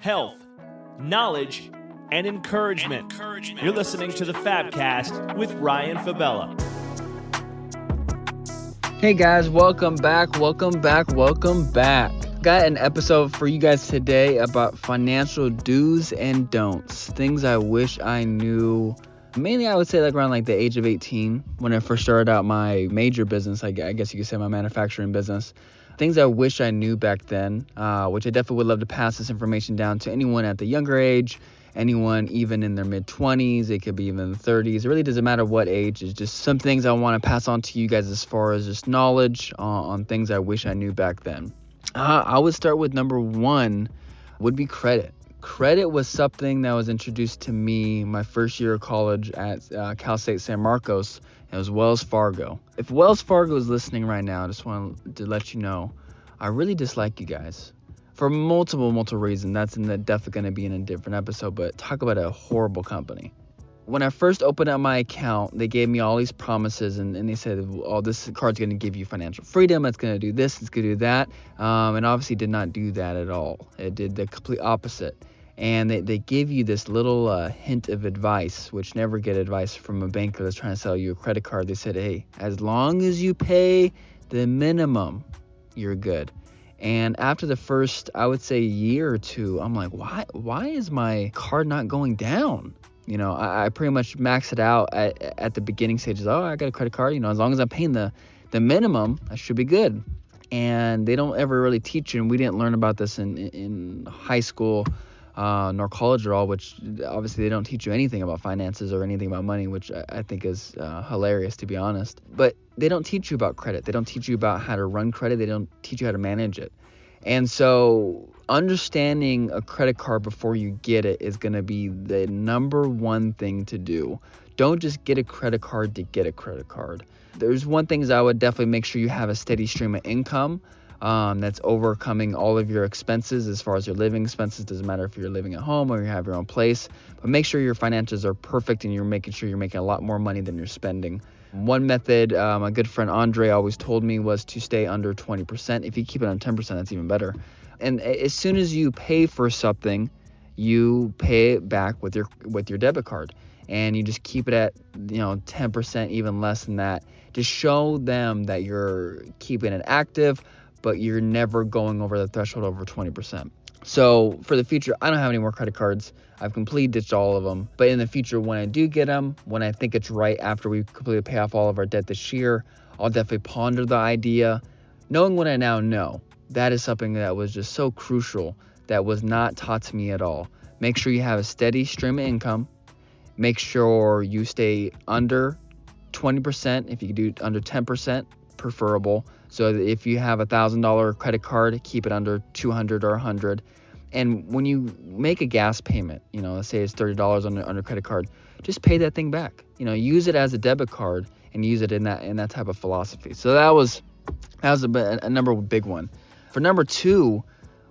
health, knowledge, and encouragement. You're listening to the Fabcast with Ryan Fabella. Hey guys, welcome back. Got an episode for you guys today about financial do's and don'ts. Things I wish I knew. Mainly I would say around the age of 18 when I first started out my major business, I guess you could say my manufacturing business. Things I wish I knew back then, which I definitely would love to pass this information down to anyone at the younger age, anyone even in their mid-20s, it could be even the 30s. It really doesn't matter what age. It's just some things I want to pass on to you guys as far as just knowledge on things I wish I knew back then. I would start with number one would be credit. Credit was something that was introduced to me my first year of college at Cal State San Marcos. It was Wells Fargo. If Wells Fargo is listening right now, I just want to let you know, I really dislike you guys. For multiple reasons. That's definitely going to be in a different episode, but talk about a horrible company. When I first opened up my account, they gave me all these promises, and they said, oh, this card's going to give you financial freedom, it's going to do this, it's going to do that, and obviously did not do that at all. It did the complete opposite. And they give you this little hint of advice, which never get advice from a banker that's trying to sell you a credit card. They said, hey, as long as you pay the minimum, you're good. And after the first, I would say, year or two, I'm like, why is my card not going down? You know, I pretty much maxed it out at the beginning stages. Oh, I got a credit card. You know, as long as I'm paying the minimum, I should be good. And they don't ever really teach you. And we didn't learn about this in high school nor college at all, which obviously they don't teach you anything about finances or anything about money, which I think is hilarious, to be honest. But they don't teach you about credit. They don't teach you about how to run credit. They don't teach you how to manage it. And so understanding a credit card before you get it is going to be the number one thing to do. Don't just get a credit card to get a credit card. There's one thing is I would definitely make sure you have a steady stream of income that's overcoming all of your expenses as far as your living expenses. Doesn't matter if you're living at home or you have your own place, but make sure your finances are perfect and you're making sure you're making a lot more money than you're spending. One method my good friend Andre always told me was to stay under 20%. If you keep it on 10%, that's even better. And as soon as you pay for something, you pay it back with your debit card, and you just keep it at 10%, even less than that. Just show them that you're keeping it active, but you're never going over the threshold over 20%. So for the future, I don't have any more credit cards. I've completely ditched all of them. But in the future, when I do get them, when I think it's right after we completely pay off all of our debt this year, I'll definitely ponder the idea. Knowing what I now know, that is something that was just so crucial that was not taught to me at all. Make sure you have a steady stream of income. Make sure you stay under 20%. If you can do under 10%, preferable. So if you have $1,000 credit card, keep it under $200 or $100. And when you make a gas payment, let's say it's $30 on a credit card, just pay that thing back. Use it as a debit card and use it in that type of philosophy. So that was a number big one. For number two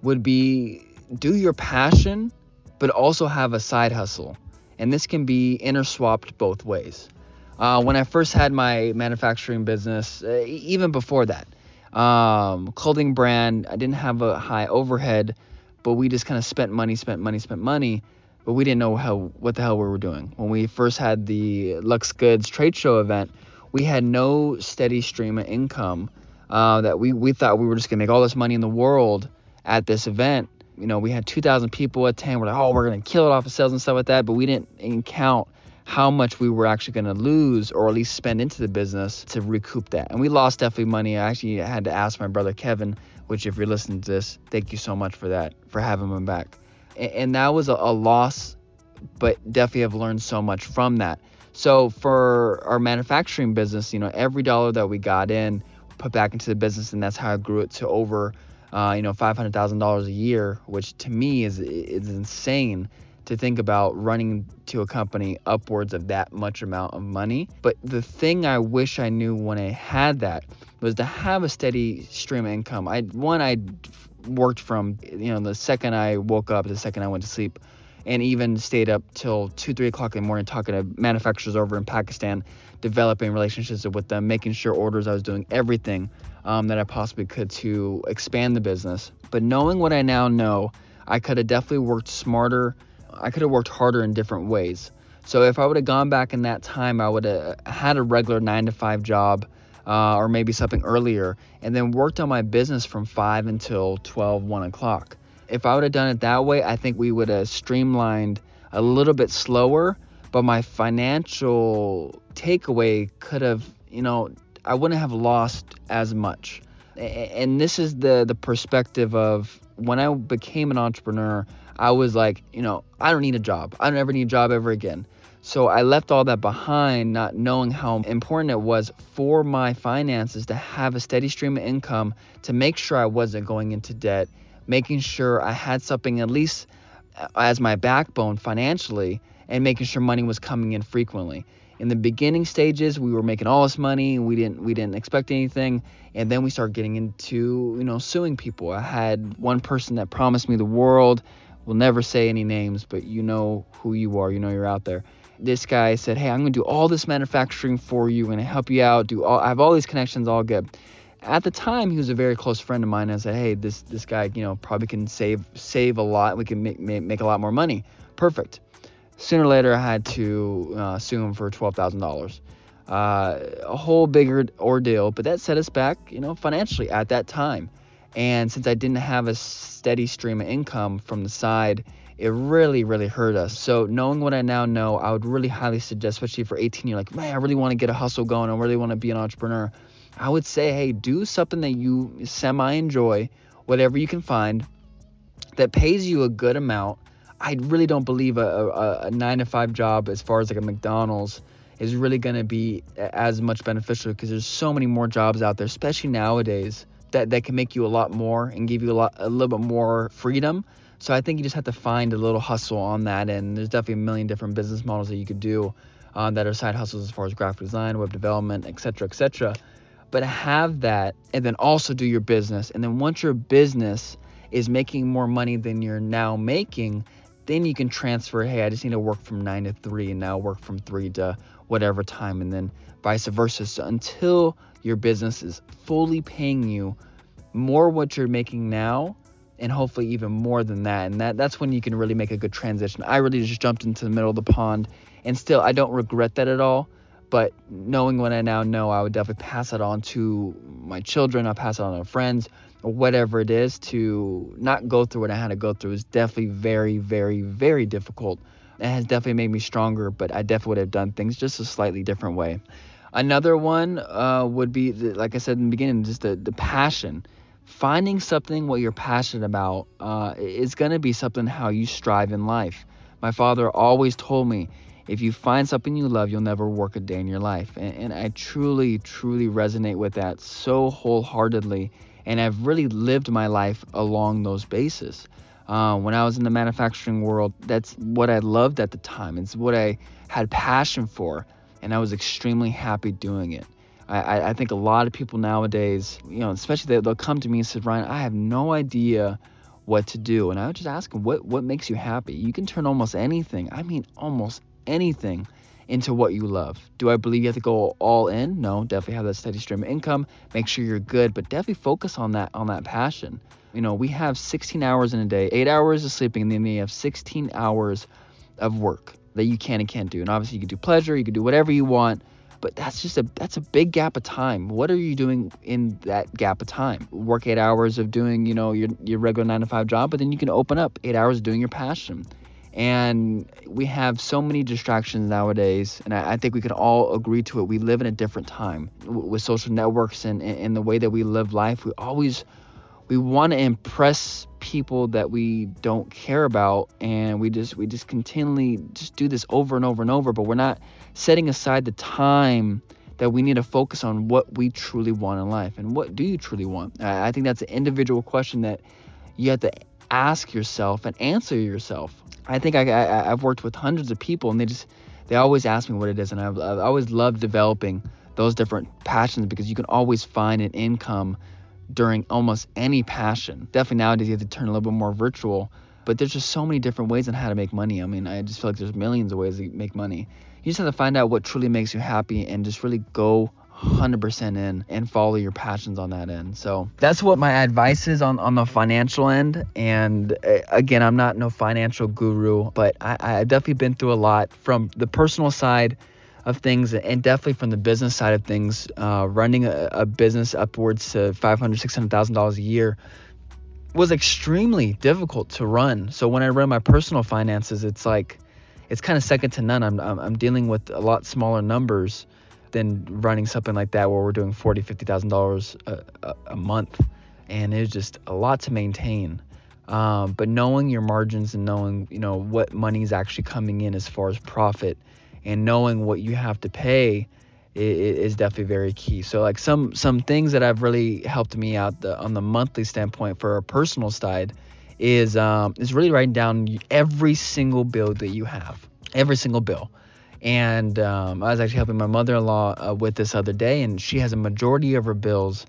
would be do your passion, but also have a side hustle. And this can be interswapped both ways. When I first had my manufacturing business, even before that, clothing brand, I didn't have a high overhead, but we just kind of spent money, but we didn't know what the hell we were doing. When we first had the Lux Goods trade show event, we had no steady stream of income that we thought we were just going to make all this money in the world at this event. We had 2,000 people attend. We're like, oh, we're going to kill it off of sales and stuff like that, but we didn't count how much we were actually going to lose or at least spend into the business to recoup that. And we lost definitely money. I actually had to ask my brother Kevin, which if you're listening to this, thank you so much for that, for having him back. And that was a loss, but definitely have learned so much from that. So for our manufacturing business, every dollar that we got in, put back into the business, and that's how I grew it to over, $500,000 a year, which to me is insane to think about running to a company upwards of that much amount of money. But the thing I wish I knew when I had that was to have a steady stream of income. I worked from, the second I woke up, the second I went to sleep, and even stayed up till 2-3 o'clock in the morning talking to manufacturers over in Pakistan, developing relationships with them, making sure orders. I was doing everything that I possibly could to expand the business. But knowing what I now know, I could have definitely worked smarter. I could have worked harder in different ways. So if I would have gone back in that time, I would have had a regular 9 to 5 job, or maybe something earlier, and then worked on my business from 5 until 12, 1 o'clock. If I would have done it that way, I think we would have streamlined a little bit slower, but my financial takeaway could have, I wouldn't have lost as much. And this is the perspective of when I became an entrepreneur. I was like, I don't need a job. I don't ever need a job ever again. So I left all that behind, not knowing how important it was for my finances to have a steady stream of income, to make sure I wasn't going into debt, making sure I had something at least as my backbone financially, and making sure money was coming in frequently. In the beginning stages, we were making all this money. We didn't expect anything. And then we started getting into, suing people. I had one person that promised me the world. We'll never say any names, but you know who you are. You're out there. This guy said, hey, I'm going to do all this manufacturing for you. I'm going to help you out. I have all these connections, all good. At the time, he was a very close friend of mine. I said, hey, this guy, probably can save a lot. We can make a lot more money. Perfect. Sooner or later, I had to sue him for $12,000. A whole bigger ordeal, but that set us back, financially at that time. And since I didn't have a steady stream of income from the side, it really, really hurt us. So knowing what I now know, I would really highly suggest, especially for 18, you're like, man, I really want to get a hustle going. I really want to be an entrepreneur. I would say, hey, do something that you semi-enjoy, whatever you can find, that pays you a good amount. I really don't believe a 9 to 5 job, as far as like a McDonald's, is really going to be as much beneficial, because there's so many more jobs out there, especially nowadays, that can make you a lot more and give you a little bit more freedom. So I think you just have to find a little hustle on that, and there's definitely a million different business models that you could do that are side hustles, as far as graphic design, web development, etc., etc. But have that, and then also do your business. And then once your business is making more money than you're now making, then you can transfer, hey, I just need to work from 9 to 3 and now work from 3 to whatever time, and then vice versa. So until your business is fully paying you more what you're making now, and hopefully even more than that. And that's when you can really make a good transition. I really just jumped into the middle of the pond, and still I don't regret that at all. But knowing what I now know, I would definitely pass it on to my children. I'll pass it on to friends, or whatever it is. To not go through what I had to go through is definitely very, very, very difficult. It has definitely made me stronger, but I definitely would have done things just a slightly different way. Another one would be, like I said in the beginning, just the passion. Finding something what you're passionate about is going to be something how you strive in life. My father always told me, if you find something you love, you'll never work a day in your life. And I truly, truly resonate with that so wholeheartedly. And I've really lived my life along those bases. When I was in the manufacturing world, that's what I loved at the time. It's what I had passion for, and I was extremely happy doing it. I think a lot of people nowadays, especially they'll come to me and say, Ryan, I have no idea what to do. And I would just ask them, what makes you happy? You can turn almost anything, almost anything, into what you love. Do I believe you have to go all in? No, definitely have that steady stream of income. Make sure you're good, but definitely focus on that passion. We have 16 hours in a day, 8 hours of sleeping, and then you have 16 hours of work that you can and can't do. And obviously you can do pleasure, you can do whatever you want, but that's a big gap of time. What are you doing in that gap of time? Work 8 hours of doing, your regular 9 to 5 job, but then you can open up 8 hours of doing your passion. And we have so many distractions nowadays, and I think we can all agree to it. We live in a different time with social networks and the way that we live life. We want to impress people that we don't care about, and we just continually just do this over and over and over, but we're not setting aside the time that we need to focus on what we truly want in life. And what do you truly want? I think that's an individual question that you have to ask yourself and answer yourself. I think I've worked with hundreds of people, and they always ask me what it is, and I've always loved developing those different passions, because you can always find an income during almost any passion. Definitely nowadays you have to turn a little bit more virtual, but there's just so many different ways on how to make money. I just feel like there's millions of ways to make money. You just have to find out what truly makes you happy and just really go 100% in and follow your passions on that end. So that's what my advice is on the financial end. And again, I'm not no financial guru, but I've definitely been through a lot from the personal side of things and definitely from the business side of things. Running a business upwards to $500,000-$600,000 a year was extremely difficult to run. So when I run my personal finances, it's kind of second to none. I'm dealing with a lot smaller numbers than running something like that where we're doing $40,000-$50,000 a month, and it's just a lot to maintain. But knowing your margins and knowing what money is actually coming in as far as profit, and knowing what you have to pay is definitely very key. So like some things that have really helped me out on the monthly standpoint for a personal side is really writing down every single bill that you have, every single bill. And I was actually helping my mother-in-law with this other day, and she has a majority of her bills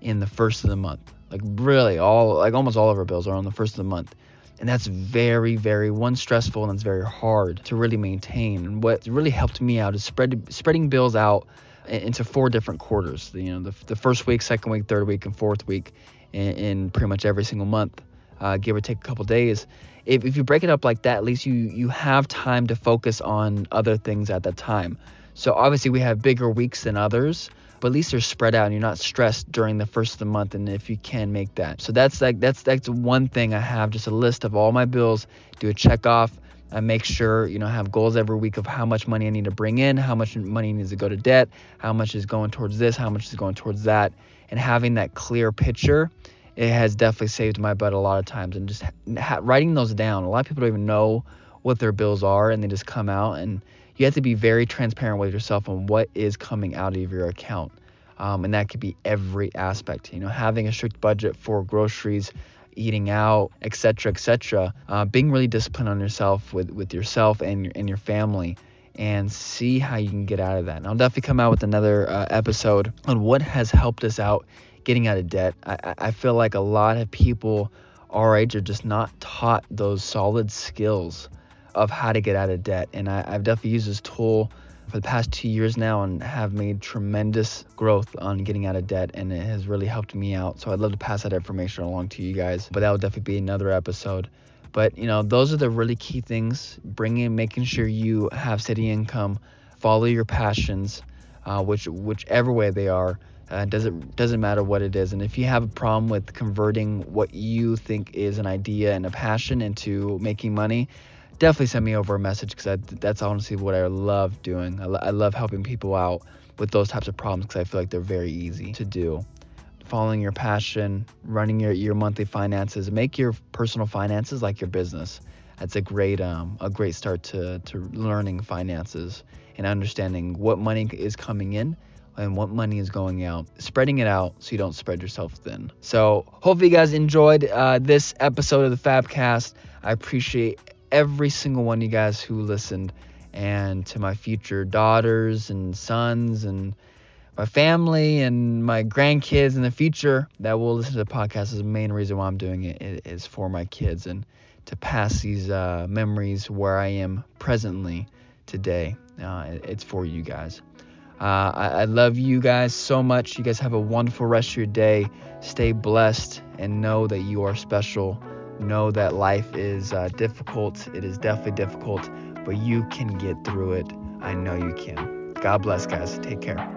in the first of the month. Like really almost all of her bills are on the first of the month. And that's very, very, stressful, and it's very hard to really maintain. And what really helped me out is spreading bills out into 4 different quarters. The first week, second week, third week, and fourth week in pretty much every single month, give or take a couple days. If you break it up like that, at least you have time to focus on other things at that time. So obviously we have bigger weeks than others, but at least they're spread out and you're not stressed during the first of the month, and if you can make that. So that's one thing I have, just a list of all my bills, do a check off. I make sure, I have goals every week of how much money I need to bring in, how much money needs to go to debt, how much is going towards this, how much is going towards that. And having that clear picture, it has definitely saved my butt a lot of times. And just writing those down. A lot of people don't even know what their bills are, and they just come out, and you have to be very transparent with yourself on what is coming out of your account. And that could be every aspect, having a strict budget for groceries, eating out, etc., being really disciplined on yourself with yourself and your family, and see how you can get out of that. And I'll definitely come out with another episode on what has helped us out getting out of debt. I feel like a lot of people our age are just not taught those solid skills of how to get out of debt. And I've definitely used this tool for the past 2 years now and have made tremendous growth on getting out of debt, and it has really helped me out. So I'd love to pass that information along to you guys, but that will definitely be another episode. But those are the really key things: making sure you have steady income, follow your passions, whichever way they are. Doesn't matter what it is. And if you have a problem with converting what you think is an idea and a passion into making money, definitely send me over a message, because that's honestly what I love doing. I love helping people out with those types of problems, because I feel like they're very easy to do. Following your passion, running your monthly finances, make your personal finances like your business. That's a great start to learning finances and understanding what money is coming in and what money is going out, spreading it out so you don't spread yourself thin. So hopefully you guys enjoyed this episode of the Fabcast. I appreciate every single one of you guys who listened, and to my future daughters and sons and my family and my grandkids in the future that will listen to the podcast. Is the main reason why I'm doing it is for my kids, and to pass these memories where I am presently today. It's for you guys. I love you guys so much. You guys have a wonderful rest of your day. Stay blessed and know that you are special. Know that life is difficult. It is definitely difficult, but you can get through it. I know you can. God bless, guys. Take care.